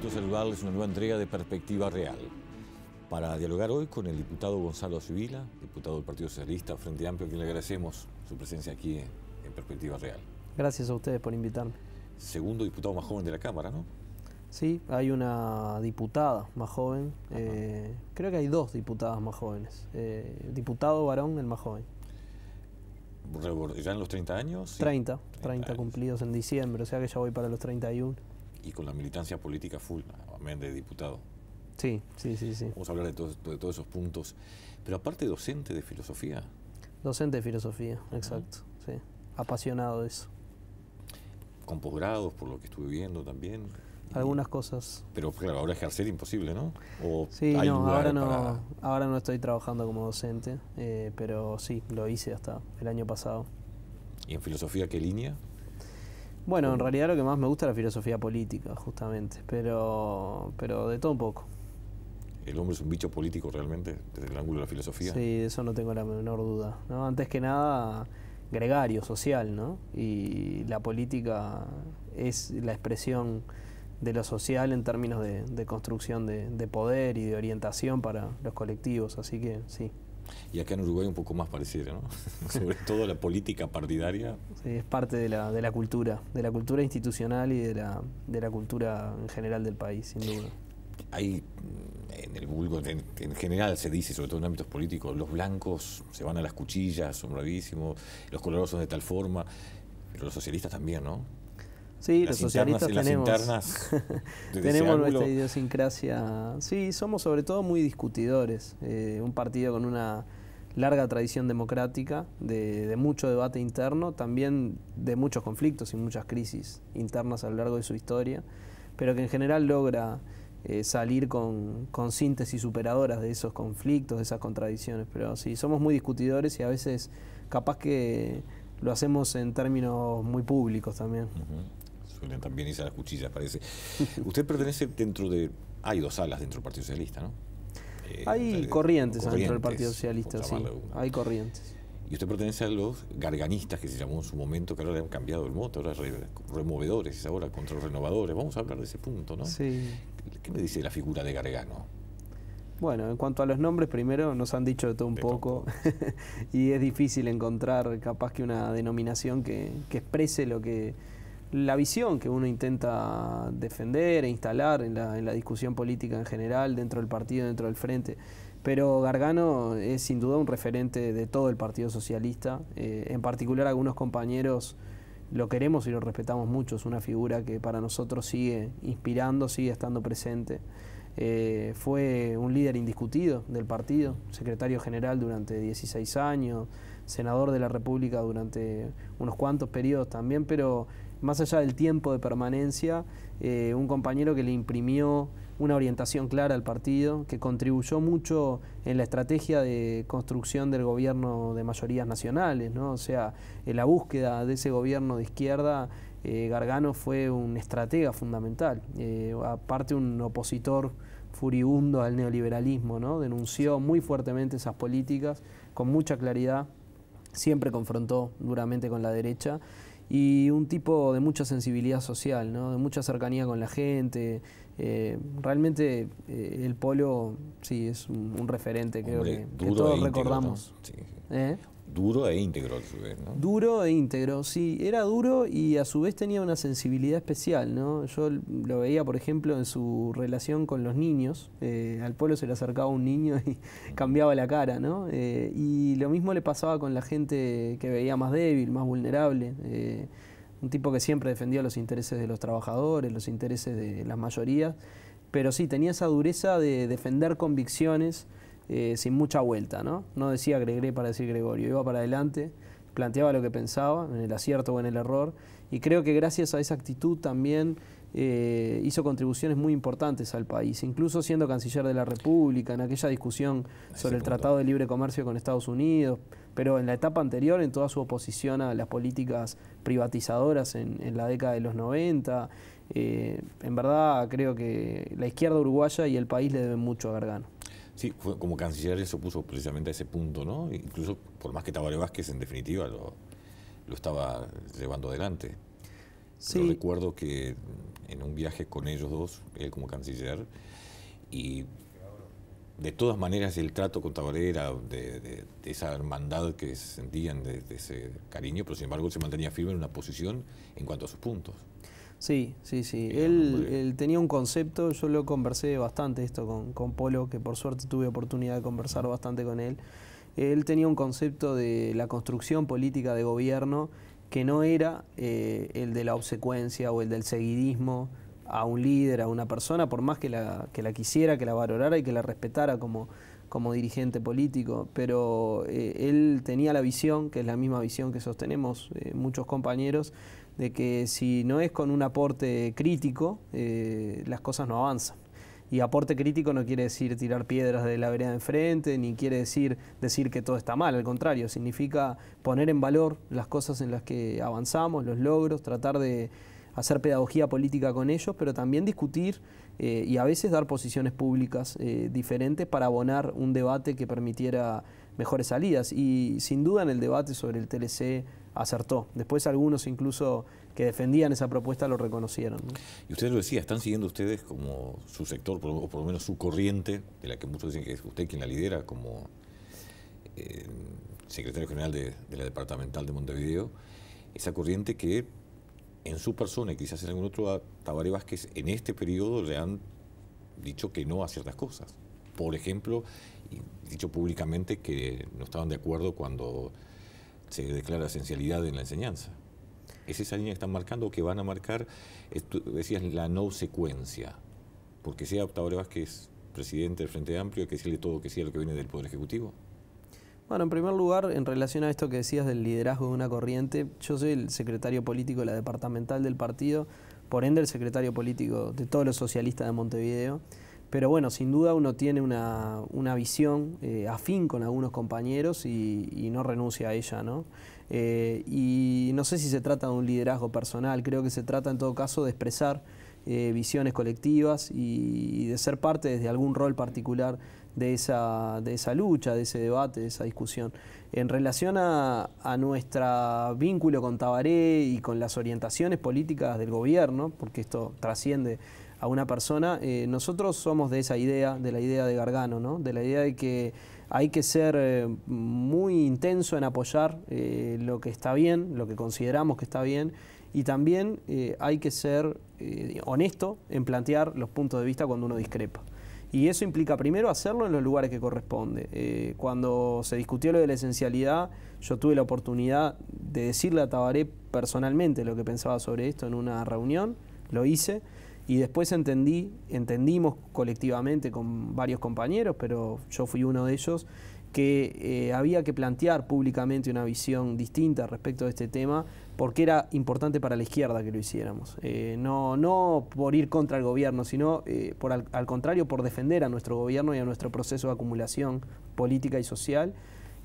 gusto saludarles, una nueva entrega de Perspectiva Real. Para dialogar hoy con el diputado Gonzalo Sibila, diputado del Partido Socialista, Frente Amplio, a quien le agradecemos su presencia aquí en Perspectiva Real. Gracias a ustedes por invitarme. Segundo diputado más joven de la Cámara, ¿no? Sí, hay una diputada más joven. Creo que hay dos diputadas más jóvenes. Diputado varón, el más joven. ¿Ya en los 30 años? Sí. 30 cumplidos en diciembre, o sea que ya voy para los 31. Y con la militancia política full, amén de diputado. Sí. Vamos a hablar de todos esos puntos. Pero aparte docente de filosofía. Docente de filosofía, exacto. Sí. Apasionado de eso. Con posgrados, por lo que estuve viendo también. Algunas cosas. Pero claro, ahora ejercer imposible, ¿no? ¿O sí, hay no, ahora no estoy trabajando como docente, pero sí, lo hice hasta el año pasado. ¿Y en filosofía qué línea? Bueno, en realidad lo que más me gusta es la filosofía política, justamente, pero de todo un poco. ¿El hombre es un bicho político realmente, desde el ángulo de la filosofía? Sí, de eso no tengo la menor duda, ¿no? Antes que nada, gregario, social, ¿no? Y la política es la expresión de lo social en términos de construcción de poder y de orientación para los colectivos, así que sí. Y acá en Uruguay un poco más pareciera, ¿no? Sobre todo la política partidaria. Sí, es parte de la cultura institucional y de la cultura en general del país, sin duda. Hay, en el vulgo, en general se dice, sobre todo en ámbitos políticos, los blancos se van a las cuchillas, son bravísimos, los colorados son de tal forma, pero los socialistas también, ¿no? Sí, los socialistas tenemos nuestra idiosincrasia. Sí, somos sobre todo muy discutidores. Un partido con una larga tradición democrática, de mucho debate interno, también de muchos conflictos y muchas crisis internas a lo largo de su historia, pero que en general logra salir con síntesis superadoras de esos conflictos, de esas contradicciones. Pero sí, somos muy discutidores y a veces capaz que lo hacemos en términos muy públicos también. Suelen también irse a las cuchillas, parece. Usted pertenece dentro de... Hay dos alas dentro del Partido Socialista, ¿no? Hay corrientes dentro del Partido Socialista, sí. Hay corrientes. Y usted pertenece a los garganistas, que se llamó en su momento, que ahora le han cambiado el mote, ahora removedores, ahora contra los renovadores. Vamos a hablar de ese punto, ¿no? Sí. ¿Qué me dice la figura de Gargano? Bueno, en cuanto a los nombres, primero nos han dicho de todo un poco y es difícil encontrar capaz que una denominación que exprese la visión que uno intenta defender e instalar en la discusión política en general, dentro del partido, dentro del frente. Pero Gargano es sin duda un referente de todo el Partido Socialista. En particular algunos compañeros lo queremos y lo respetamos mucho. Es una figura que para nosotros sigue inspirando, sigue estando presente. Fue un líder indiscutido del partido, secretario general durante 16 años, senador de la República durante unos cuantos periodos también, pero más allá del tiempo de permanencia, un compañero que le imprimió una orientación clara al partido, que contribuyó mucho en la estrategia de construcción del gobierno de mayorías nacionales, ¿no? O sea, en la búsqueda de ese gobierno de izquierda, Gargano fue un estratega fundamental, aparte un opositor furibundo al neoliberalismo, ¿no? Denunció muy fuertemente esas políticas, con mucha claridad, siempre confrontó duramente con la derecha, y un tipo de mucha sensibilidad social, ¿no? De mucha cercanía con la gente. Realmente el Polo sí es un referente, creo que todos recordamos. ¿No? Sí. Duro e íntegro a su vez, ¿no? Duro e íntegro, sí, era duro y a su vez tenía una sensibilidad especial, ¿no? Yo lo veía, por ejemplo, en su relación con los niños. Al Polo se le acercaba un niño y cambiaba la cara, ¿no? Y lo mismo le pasaba con la gente que veía más débil, más vulnerable. Un tipo que siempre defendía los intereses de los trabajadores, los intereses de las mayorías, pero sí, tenía esa dureza de defender convicciones sin mucha vuelta, ¿no? No decía Gregre para decir Gregorio, iba para adelante, planteaba lo que pensaba, en el acierto o en el error, y creo que gracias a esa actitud también hizo contribuciones muy importantes al país, incluso siendo canciller de la República, en aquella discusión sobre el Tratado de Libre Comercio con Estados Unidos, pero en la etapa anterior, en toda su oposición a las políticas privatizadoras en la década de los 90, en verdad creo que la izquierda uruguaya y el país le deben mucho a Gargano. Sí, fue como canciller se opuso precisamente a ese punto, ¿no? Incluso por más que Tabaré Vázquez en definitiva lo estaba llevando adelante. Sí. Pero recuerdo que en un viaje con ellos dos, él como canciller, y de todas maneras el trato con Tabaré era de esa hermandad que sentían, de ese cariño, pero sin embargo se mantenía firme en una posición en cuanto a sus puntos. Sí. Él tenía un concepto, yo lo conversé bastante esto con Polo, que por suerte tuve oportunidad de conversar bastante con él. Él tenía un concepto de la construcción política de gobierno que no era el de la obsecuencia o el del seguidismo a un líder, a una persona, por más que la quisiera, que la valorara y que la respetara como dirigente político, pero él tenía la visión, que es la misma visión que sostenemos muchos compañeros, de que si no es con un aporte crítico, las cosas no avanzan. Y aporte crítico no quiere decir tirar piedras de la vereda de enfrente, ni quiere decir que todo está mal, al contrario, significa poner en valor las cosas en las que avanzamos, los logros, tratar de hacer pedagogía política con ellos, pero también discutir y a veces dar posiciones públicas diferentes para abonar un debate que permitiera mejores salidas. Y sin duda en el debate sobre el TLC acertó. Después algunos incluso que defendían esa propuesta lo reconocieron, ¿no? Y usted lo decía, están siguiendo ustedes como su sector, o por lo menos su corriente, de la que muchos dicen que es usted quien la lidera como secretario general de la departamental de Montevideo, esa corriente que en su persona y quizás en algún otro, a Tabaré Vázquez en este periodo le han dicho que no a ciertas cosas. Por ejemplo, dicho públicamente que no estaban de acuerdo cuando se declara esencialidad en la enseñanza. ¿Es esa línea que están marcando o que van a marcar? Tú decías la no secuencia, porque sea Tabaré Vázquez presidente del Frente Amplio, hay que decirle todo que sí a lo que viene del Poder Ejecutivo. Bueno, en primer lugar, en relación a esto que decías del liderazgo de una corriente, yo soy el secretario político de la departamental del partido, por ende el secretario político de todos los socialistas de Montevideo, pero bueno, sin duda uno tiene una visión afín con algunos compañeros y no renuncia a ella, ¿no? Y no sé si se trata de un liderazgo personal, creo que se trata en todo caso de expresar visiones colectivas y de ser parte desde algún rol particular de esa lucha, de ese debate, de esa discusión. En relación a nuestro vínculo con Tabaré y con las orientaciones políticas del gobierno, porque esto trasciende a una persona, nosotros somos de esa idea, de la idea de Gargano, ¿no? De la idea de que hay que ser muy intenso en apoyar lo que está bien, lo que consideramos que está bien, y también hay que ser honesto en plantear los puntos de vista cuando uno discrepa. Y eso implica primero hacerlo en los lugares que corresponde. Cuando se discutió lo de la esencialidad, yo tuve la oportunidad de decirle a Tabaré personalmente lo que pensaba sobre esto en una reunión, lo hice, y después entendimos colectivamente con varios compañeros, pero yo fui uno de ellos, que había que plantear públicamente una visión distinta respecto de este tema, porque era importante para la izquierda que lo hiciéramos. No por ir contra el gobierno, sino al contrario, por defender a nuestro gobierno y a nuestro proceso de acumulación política y social.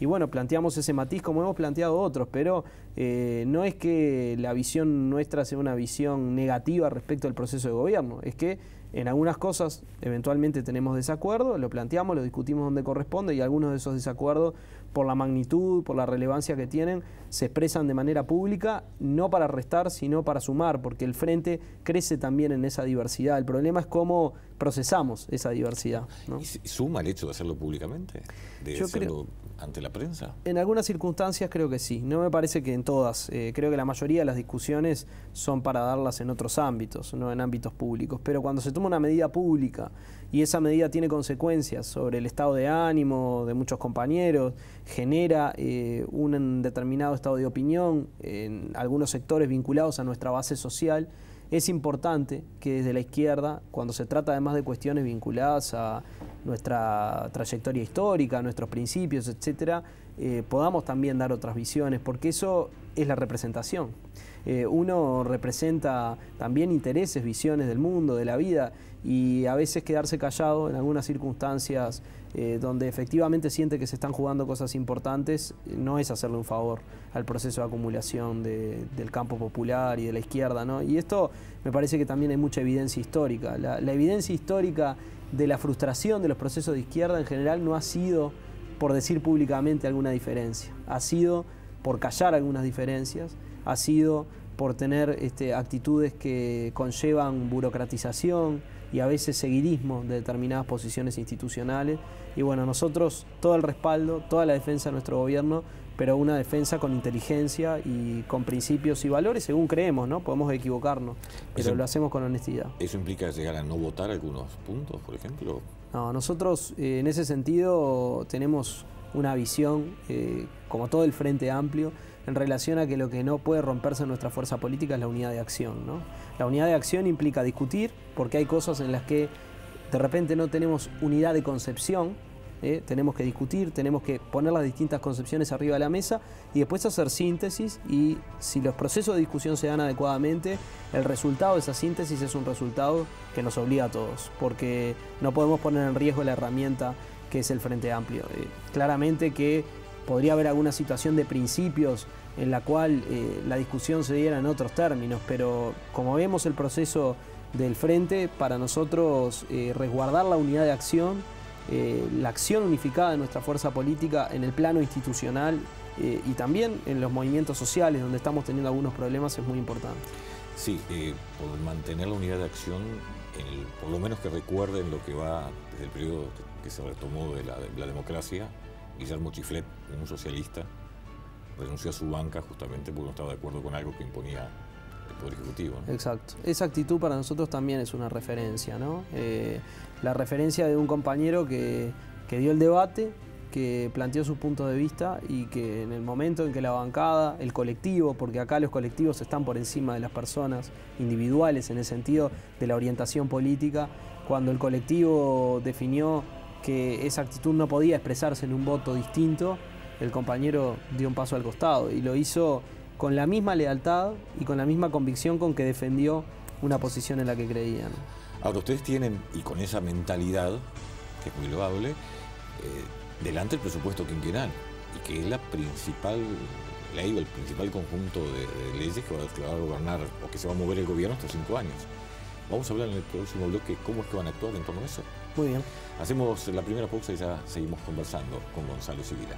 Y bueno, planteamos ese matiz como hemos planteado otros, pero no es que la visión nuestra sea una visión negativa respecto al proceso de gobierno, es que en algunas cosas eventualmente tenemos desacuerdo, lo planteamos, lo discutimos donde corresponde y algunos de esos desacuerdos, por la magnitud, por la relevancia que tienen, se expresan de manera pública, no para restar, sino para sumar, porque el Frente crece también en esa diversidad. El problema es cómo procesamos esa diversidad, ¿no? ¿Y suma el hecho de hacerlo públicamente? ¿De hacerlo ante la prensa? En algunas circunstancias creo que sí. No me parece que en todas. Creo que la mayoría de las discusiones son para darlas en otros ámbitos, no en ámbitos públicos. Pero cuando se toma una medida pública y esa medida tiene consecuencias sobre el estado de ánimo de muchos compañeros, genera un determinado estado de opinión en algunos sectores vinculados a nuestra base social, es importante que desde la izquierda, cuando se trata además de cuestiones vinculadas a nuestra trayectoria histórica, a nuestros principios, etcétera, podamos también dar otras visiones, porque eso es la representación. Uno representa también intereses, visiones del mundo, de la vida, y a veces quedarse callado en algunas circunstancias donde efectivamente siente que se están jugando cosas importantes, no es hacerle un favor al proceso de acumulación del campo popular y de la izquierda, ¿no? Y esto me parece que también hay mucha evidencia histórica. La evidencia histórica de la frustración de los procesos de izquierda en general no ha sido por decir públicamente alguna diferencia, ha sido por callar algunas diferencias, ha sido por tener actitudes que conllevan burocratización y a veces seguidismo de determinadas posiciones institucionales. Y bueno, nosotros todo el respaldo, toda la defensa de nuestro gobierno, pero una defensa con inteligencia y con principios y valores, según creemos, ¿no? Podemos equivocarnos, pero lo hacemos con honestidad. ¿Eso implica llegar a no votar algunos puntos, por ejemplo? No, nosotros en ese sentido tenemos una visión, como todo el Frente Amplio, en relación a que lo que no puede romperse en nuestra fuerza política es la unidad de acción, ¿no? La unidad de acción implica discutir, porque hay cosas en las que de repente no tenemos unidad de concepción. Tenemos que discutir, tenemos que poner las distintas concepciones arriba de la mesa y después hacer síntesis, y si los procesos de discusión se dan adecuadamente, el resultado de esa síntesis es un resultado que nos obliga a todos, porque no podemos poner en riesgo la herramienta que es el Frente Amplio. Claramente que podría haber alguna situación de principios en la cual la discusión se diera en otros términos, pero como vemos el proceso del Frente, para nosotros resguardar la unidad de acción, la acción unificada de nuestra fuerza política en el plano institucional y también en los movimientos sociales donde estamos teniendo algunos problemas es muy importante. Sí, por mantener la unidad de acción, por lo menos que recuerden lo que va desde el periodo que se retomó de la democracia. Guillermo Chiflet, un socialista, renunció a su banca justamente porque no estaba de acuerdo con algo que imponía el Poder Ejecutivo, ¿no? Exacto. Esa actitud para nosotros también es una referencia, ¿no? La referencia de un compañero que dio el debate, que planteó sus puntos de vista y que en el momento en que la bancada, el colectivo, porque acá los colectivos están por encima de las personas individuales en el sentido de la orientación política, cuando el colectivo definió que esa actitud no podía expresarse en un voto distinto, el compañero dio un paso al costado y lo hizo con la misma lealtad y con la misma convicción con que defendió una posición en la que creían. Ahora, ustedes tienen, y con esa mentalidad, que es muy loable, delante el presupuesto quinquenal, y que es la principal ley o el principal conjunto de leyes que va a gobernar o que se va a mover el gobierno estos 5 años. Vamos a hablar en el próximo bloque cómo es que van a actuar en torno a eso. Muy bien. Hacemos la primera pausa y ya seguimos conversando con Gonzalo Sibila.